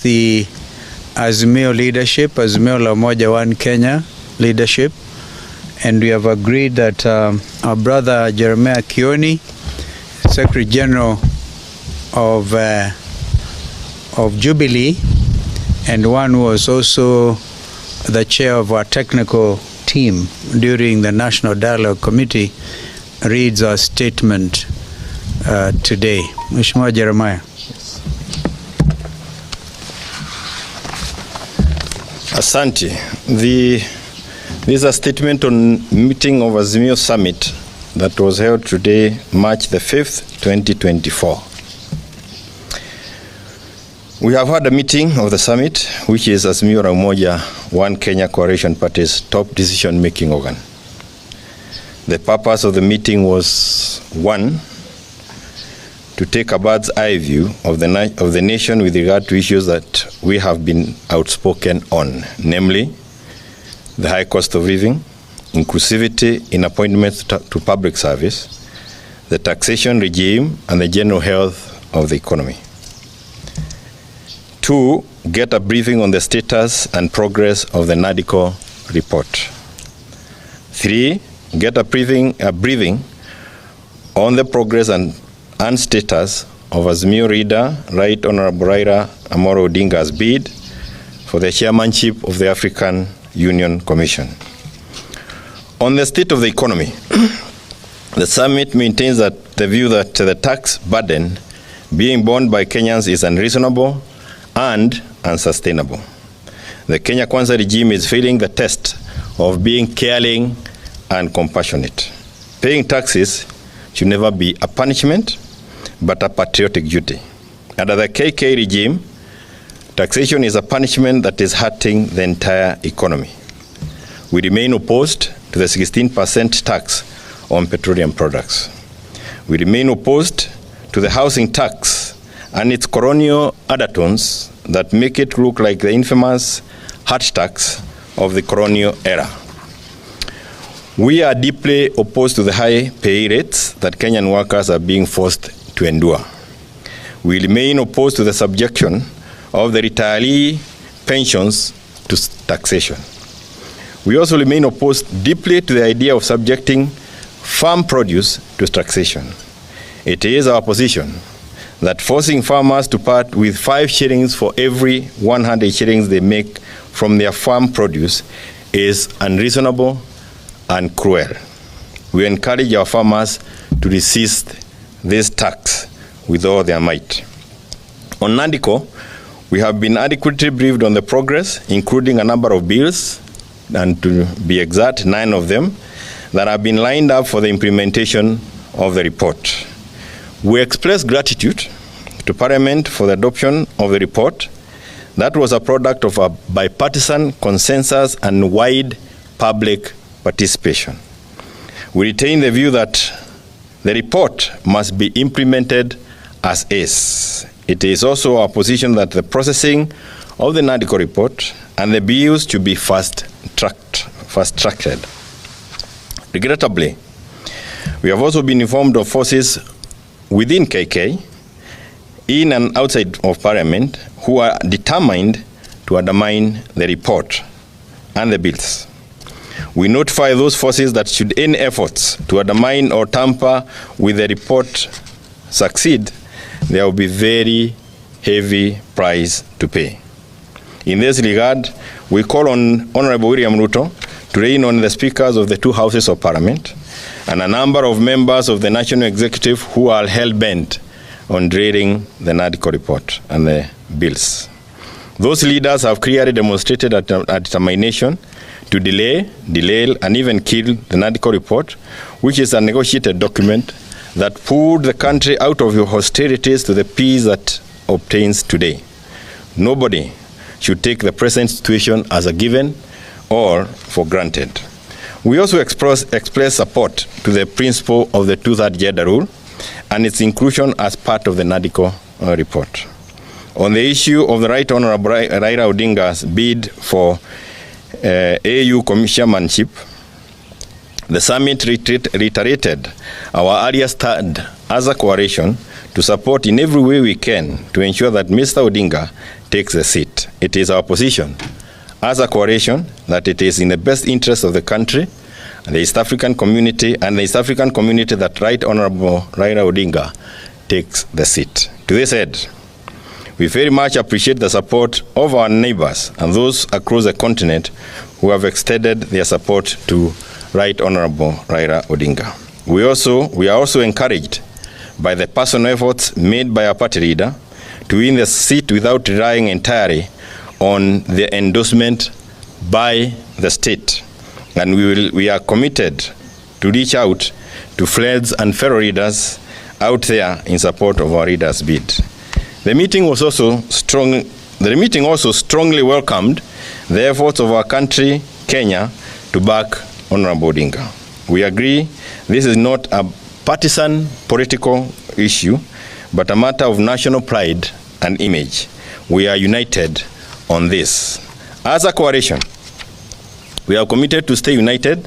the Azimio leadership, Azimio la Umoja One Kenya leadership, and we have agreed that our brother Jeremiah Kioni, Secretary General of Jubilee, and one who was also the chair of our technical team during the National Dialogue Committee, reads our statement today. Mheshimiwa Jeremiah. Asante. This is a statement on meeting of Azimio Summit that was held today, March the 5th, 2024. We have had a meeting of the summit, which is Azimio la Umoja One Kenya Coalition Party's top decision-making organ. The purpose of the meeting was, one, to take a bird's eye view of the nation with regard to issues that we have been outspoken on, namely the high cost of living, inclusivity in appointments to public service, the taxation regime, and the general health of the economy. Two, get a briefing on the status and progress of the NADCO report. Three, get a briefing on the progress and status of Azimio leader, Right Honorable Raila Amolo Odinga's bid for the chairmanship of the African Union Commission. On the state of the economy, the summit maintains that the view that the tax burden being borne by Kenyans is unreasonable and unsustainable. The Kenya Kwanza regime is failing the test of being caring and compassionate. Paying taxes should never be a punishment, but a patriotic duty. Under the KK regime, taxation is a punishment that is hurting the entire economy. We remain opposed to the 16% tax on petroleum products. We remain opposed to the housing tax and its colonial undertones that make it look like the infamous hut tax of the colonial era. We are deeply opposed to the high pay rates that Kenyan workers are being forced to endure. We remain opposed to the subjection of the retiree pensions to taxation. We also remain opposed deeply to the idea of subjecting farm produce to taxation. It is our position that forcing farmers to part with 5 shillings for every 100 shillings they make from their farm produce is unreasonable and cruel. We encourage our farmers to resist this tax with all their might. On NADCO, we have been adequately briefed on the progress, including a number of bills, and to be exact, 9 of them, that have been lined up for the implementation of the report. We express gratitude to Parliament for the adoption of the report that was a product of a bipartisan consensus and wide public participation. We retain the view that the report must be implemented as is. It is also our position that the processing of the NADCO report and the bills should be fast-tracked. Regrettably, we have also been informed of forces within KK, in and outside of Parliament, who are determined to undermine the report and the bills. We notify those forces that should any efforts to undermine or tamper with the report succeed, there will be very heavy price to pay. In this regard, we call on Honorable William Ruto to rein on the speakers of the 2 houses of Parliament and a number of members of the National Executive who are hell-bent on derailing the NADCO report and the bills. Those leaders have clearly demonstrated a determination to delay, and even kill the NADCO report, which is a negotiated document that pulled the country out of hostilities to the peace that obtains today. Nobody should take the present situation as a given or for granted. We also express support to the principle of the 2/3 gender rule and its inclusion as part of the NADCO report. On the issue of the Right Honorable Raila Odinga's bid for AU chairmanship, the summit reiterated our earlier stand as a coalition to support in every way we can to ensure that Mr. Odinga takes the seat. It is our position as a coalition that it is in the best interest of the country and the East African community that Right Honorable Raila Odinga takes the seat. To this end, we very much appreciate the support of our neighbors and those across the continent who have extended their support to Right Honorable Raila Odinga. We are also encouraged by the personal efforts made by our party leader to win the seat without relying entirely on the endorsement by the state. And we are committed to reach out to friends and fellow leaders out there in support of our leader's bid. The meeting also strongly welcomed the efforts of our country, Kenya, to back Honorable Odinga. We agree this is not a partisan political issue, but a matter of national pride and image. We are united on this. As a coalition, we are committed to stay united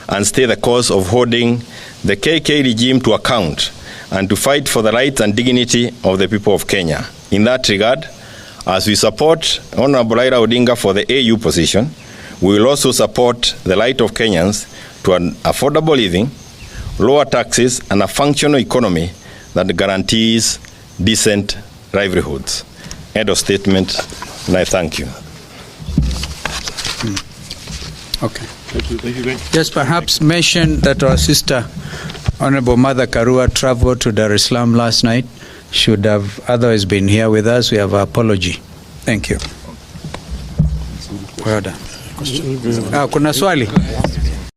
and stay the course of holding the KK regime to account and to fight for the rights and dignity of the people of Kenya. In that regard, as we support Honorable Raila Odinga for the AU position, we will also support the right of Kenyans to an affordable living, lower taxes, and a functional economy that guarantees decent livelihoods. End of statement, and I thank you. Okay. Thank you. Just perhaps mention that our sister, Honorable Mother Karua, traveled to Dar es Salaam last night. Should have otherwise been here with us. We have our apology. Thank you. Well done. Kuna swali?